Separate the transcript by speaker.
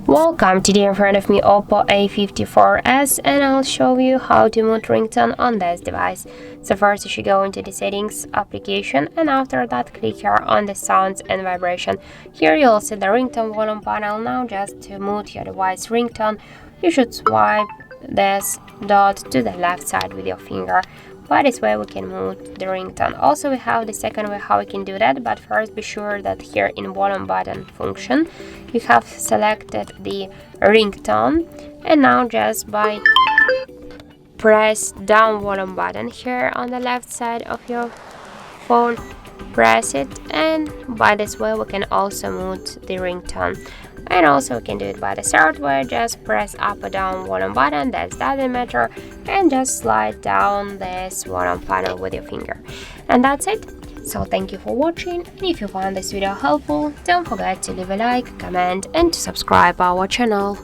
Speaker 1: Welcome, today in front of me OPPO A54s, and I'll show you how to mute ringtone on this device. So first you should go into the settings application, and after that click here on the sounds and vibration. Here you'll see the ringtone volume panel. Now just to mute your device ringtone, you should swipe this dot to the left side with your finger. By this way we can mute the ringtone. Also we have the second way how we can do that, but first be sure that here in volume button function you have selected the ringtone, and now just by press down volume button here on the left side of your phone, press it, and by this way we can also mute the ringtone. And also we can do it by the third way, just press up or down volume button, that doesn't matter, and just slide down this volume panel with your finger. And that's it. So thank you for watching, and if you found this video helpful, don't forget to leave a like, comment and to subscribe our channel.